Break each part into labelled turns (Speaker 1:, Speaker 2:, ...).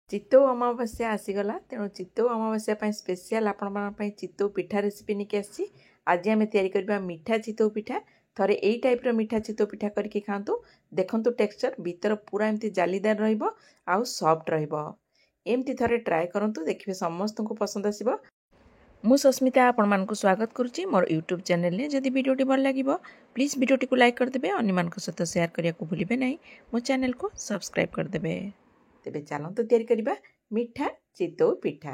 Speaker 1: चितौ अमावास्या आसीगला तेणु चितौ अमावास्या स्पेशल आपण चितौ पिठा रेसिपी निकी आसी आज आम या मीठा चितौ पिठा थरे यही टाइप्र मीठा चितौ पिठा करके खातु देखु टेक्सचर भीतर पूरा एमती जालीदार रहा सॉफ्ट रमती थरे ट्राए करूँ देखिए समस्त को पसंद आसब। मु सस्मिता आपण मानक स्वागत करुच्ची मोर यूट्यूब चैनल में जदि वीडियोटी भल लगे प्लीज वीडियोटी को लाइक करदे अन्य सहित शेयर करने को भूलें ना मो चैनल को सब्सक्राइब करदे। तेबे चलतु तैयारी करबा मीठा चितौ पिठा।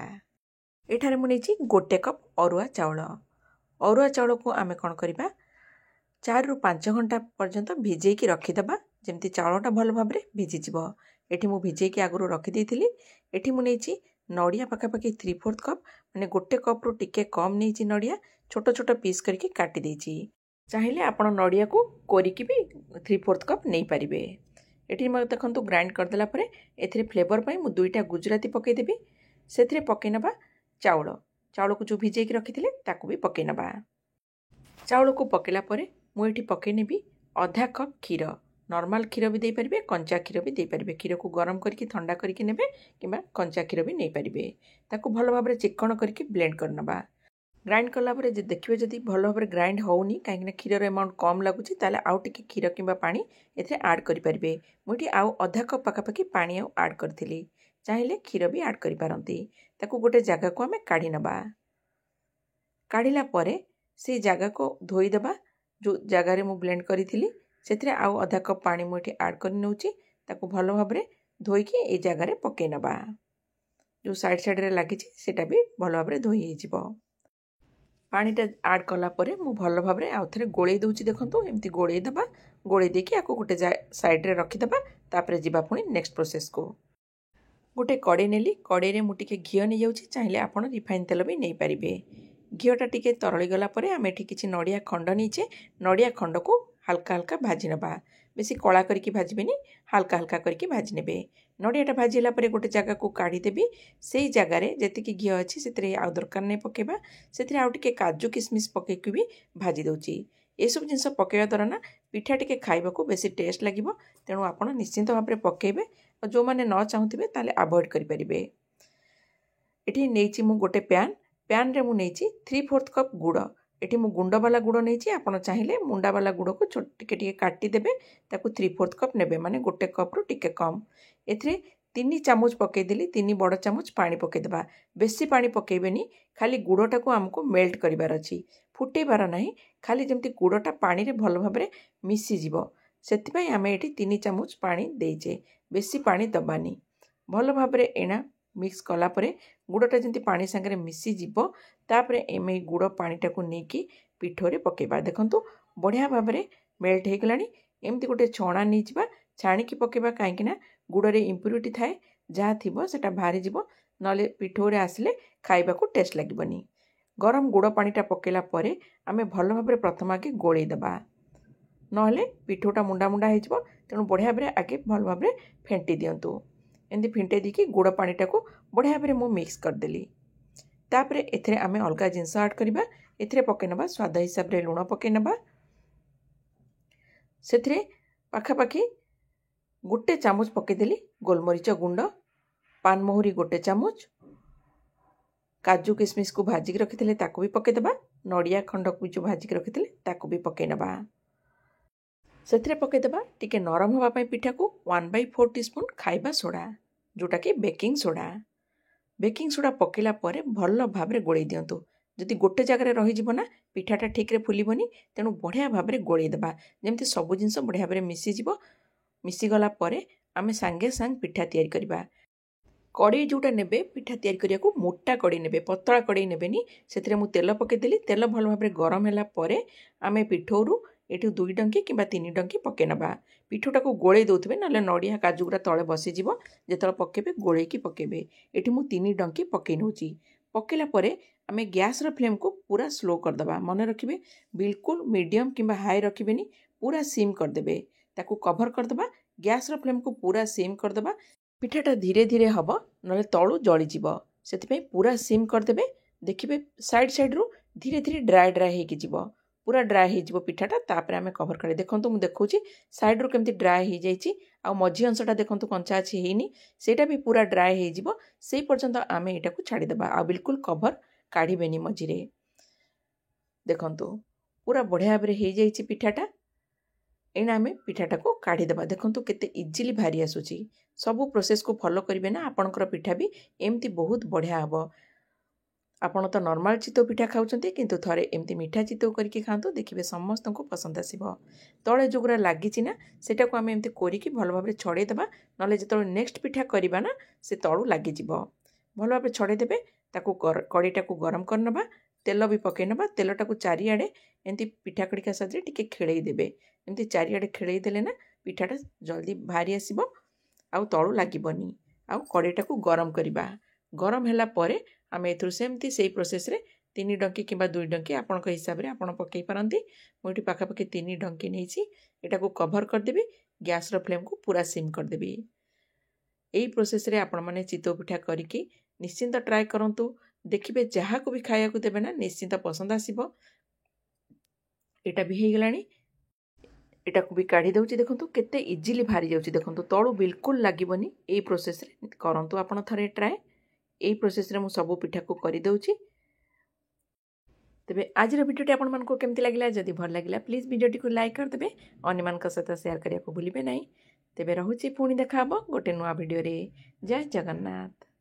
Speaker 1: एठारे मु नेछि गोटे कप अरुआ चाउल को आमे कोन करबा 4 रु 5 घंटा पर्यंत भिजेई की रखिदबा जेमती चाउलटा भल भाबरे भिजी जिवो। एठी मु भिजेई की आगु रखि देइथिली। एठी मु नेछि नडिया पाखापाखि 3/4 कप माने गोटे कप रु टिके कम नेछि नडिया छोट छोट पीस करके काटी देछि। चाहिले आपण नडिया को कोरिकी भी 3/4 कप नै परिबे। एठी म देखंतु ग्राइंड करदेला परे एथिरे फ्लेवर पई मु 2टा गुजराती पकई देबी सेथिरे पकई नबा चाउल को जो भिजे की रखिथिले ताकू भी पकई नबा। चाउल को पकेला परे मु एठी पकई नेबी आधा कप क्षीर नॉर्मल क्षीर भी दे परिबे कंचा क्षीर भी दे परिबे। क्षीर को गरम करके ठंडा करके नेबे किबा कंचा क्षीर भी नै परिबे। ताकू भलो भाबरे चिकन करके ब्लेंड करनबा। ग्राइंड कला परे देखिए जदि भल भाव ग्राइंड होनी कहीं क्षीर अमाउंट कम लगुच आउ टिके क्षीर किंबा पानी एथे ऐड करि परिबे। मुठी आउ आधा कप पाखापाखि पानी आउ ऐड करथिली चाहिले क्षीर भी ऐड करि पारंती। ताकू गोटे जगह को आमे काढी नबा। काढिला परे से जगह को धोई देबा जो जगह रे मु ब्लेंड करिथिली सेथिरे आउ आधा कप पानी मुठी ऐड कर नउची ताकू भल भाव धोई की ए जगह रे पके नबा। जो साइड साइड रे लागि छि सेटा भी भल भाव धोई हे जिवो। पानीटा ऐड कला परे मु भल भाव आउ थे गोले दूची देखो एमती गोले दबा गोले देकी आपको गोटे साइड रे रखिदबा। तापर जीवा पुणी नेक्स्ट प्रोसेस को गोटे कड़े नेली कड़े मु टिके घिओ नहीं जाउची चाहिले आपण रिफाइन तेल भी नहीं पारिबे। घिओटा टिके तरली गला परे आमे एठी किछि नडिया खंड नीचे नडिया खंड को हल्का हल्का भाजी नबा। बेसी कला करके भाजबेनी हल्का हल्का करके भाजी नेबे। नडियाटा भाजीला परे गोटे जगह को काढ़ी देबी सेई जगह रे जेतिकी घिओ अछि सेतिरे आउ दरकार नै पकेबा सेतिरे आउ टिके काजू किशमिश पकेकी भी भाजी दउची। ए सब जिंस पकेवा द्वारा ना पिठा टिके खाइबाकू बेसी टेस्ट लागिबो तेणु आपण निश्चित भाबरे पकेबे और जो माने न चाहुथिबे ताले अवॉइड करि परिबे। एठी नेछि मु गोटे पैन रे मु नेछि 3/4 कप गुड़। एठी मु गुंड वाला गुड़ नेछि आपण चाहिले मुंडा वाला गुड़ को छोट टिके टिके काटी देबे ताकू 3/4 कप नेबे माने गोटे कप रु टिके कम। एथिरे 3 चामच पकई देली 3 बड़ चामच पानी पकई देबा। बेसी पानी पकेबेनी खाली गुड़टा को हमको मेल्ट करिवार अछि फुटेबार नाही खाली जेमती गुड़टा पानी रे भल भाबरे मिसी जिवो सेति पई आमे एठी 3 चामच पानी देइचे बेसी पानी दबानी। भल भाबरे एना मिक्स कला परे गुड़टा जेमती पानी संगे मिसी जिवो तापरे एमे गुड़ पानीटा को नेकी पिठोरे पकेबा। देखंतु बढ़िया भाबरे मेल्ट हे गलानी एमती गोटे छणा नै जिबा छाणी की पकेबा काहेकि ना गुड़ रे इम्प्यूरिटी थाए जहाँ थिबो सेटा बाहरी जिवो नले पिठोरे आसिले खाइबा को टेस्ट लागिबनी। गरम गुड़ पानीटा पकेला परे आमे भल भाबरे प्रथम आगे गोळेई देबा नहले पिठोटा मुंडा मुंडा हे जिवो तेणु बढ़िया भाबरे आगे भल भाबरे फेंटी दियंतु। एंदी फेंटे दिकी गुड़ पानीटा को बढ़िया भाबरे मु मिक्स कर देली। तापरे एथिरे आमे अलगा जिंस ऐड करिबा। एथिरे पके नबा स्वाद हिसाब रे लूण पके नबा सेथिरे पाखापाखि गोटे चामच पके देली गोलमरीच गुंड पान मोहरी गोटे चामच काजू किशमिश को भाजिक रखिथिले ताकू भी पके देबा नडिया खंड को जो भाजिक रखिथिले ताकू भी पके नबा। सेथिरे पके देबा टिके नरम होबा पई पिठा को 1/4 टीस्पून खाइबा सोडा जोटा कि बेकिंग सोडा पकेला परे भल भाबरे गोळेई दियंतु। जदि गोटे जगह रे रही जिवो ना पिठाटा ठीक रे फुलिबनी तेणु बढ़िया भाबरे गोळेई देबा जेमती सब जिंस बढ़िया भाबरे मिसी जिवो। मिसी गला परे आमे सांगे सांग पिठा तैयारी करबा। कड़े जोटा नेबे पिठा तैयारी करिया को मोटा कड़े नेबे पतला कड़े नेबेनी सेथिरे मु तेल पके देली तेल भल भाबरे गरम होला परे आमे पिठोरु एठु 2 डंकी किबा 3 डंकी पके नबा। पिठोटा को गोळे दोथबे नले नडिया काजू गुरा तळे बसी जिवो जेतल पकेबे गोळे की पकेबे। एठु मु 3 डंकी पके नउची पकेला परे आमे गैस रो फ्लेम को पूरा स्लो कर दबा। मने रखिबे बिल्कुल मीडियम किबा हाई रखिबेनी पूरा सिम कर देबे ताकू कवर कर दबा। गैस रो फ्लेम को पूरा सिम कर दबा। पिठाटा धीरे धीरे हबो नले तळु जळी जिवो सेति पई पूरा सिम कर देबे। देखिबे साइड रु धीरे धीरे ड्राई हे कि जिवो पूरा ड्राई हे जिवो पिठाटा तापर आमे कवर करे देखंतु मु देखौची साइड रु केमती ड्राई हे जाईची आ मझी अंशटा देखंतु कंचा अछि हेनी सेटा भी पूरा ड्राई हे जिवो सेई पर्यंत आमे एटा को छाड़ी देबा आ बिल्कुल कवर काढिबेनी मझिरे देखंतु पूरा बढ़िया भाबरे हे जाईछि पिठाटा एना आमे पिठाटा को काढी देबा देखंतु केते इजीली भारी आसुची सबु प्रोसेस को फॉलो करिवे ना आपनकर पिठा भी एमती बहुत बढ़िया हबो आपण तो नॉर्मल चितो पिठा खाउचंती किंतु थरे एमती मीठा चितो करके खांतु देखिबे समस्त को पसंद आसीबो तळे जोगरा लागिची ना सेटा को आमे एमती कोरिकी भल भाबरे छडे देबा नले जेतळे नेक्स्ट पिठा करिबा ना से तळु लागि जिवो भल भाबरे छडे देबे ताको कड़ीटा को गरम करनबा तेल भी पकै नबा तेलटा को चारि आडे एमती पिठा कड़िका साजरे टिके खेळेई देबे एमती चारि आडे खेळेई देले ना पिठाटा जल्दी भारी आसीबो आउ तळु लागिबोनी आउ कड़ीटा को गरम करिबा गरम हैला परे आमे एथुर सेमती सेई प्रोसेस रे 3 डंकी किंबा 2 डंकी आपनक हिसाब रे आपन पकई पारंती मोटी पाखा पके 3 डंकी नेछि एटा को कवर कर देबी गैस रो फ्लेम को पूरा सिम कर देबी एई प्रोसेस रे आपन माने चितो पिठा करिकी निश्चिंत ट्राई करंतु देखिबे जहा को भी खाया को देबे ना निश्चिंत पसंद आसीबो एटा भी हे गलानी एटा को भी काढ़ी दउची देखंतु केते इजीली भारी जाउची देखंतु तळु बिल्कुल लागिबोनी एई प्रोसेस रे करंतु आपन थरे ट्राई एई प्रोसेस रे मु सबु पिठा को करि दउची तेबे आज वीडियो टी आपण को केमती लागला जदि भल लागला प्लीज वीडियो टी को लाइक कर देबे अन्य मान सहित शेयर करिया को भूलिबे नाही तेबे रहुची पुणी देखा हबो गोटे नुआ वीडियो रे जय जगन्नाथ।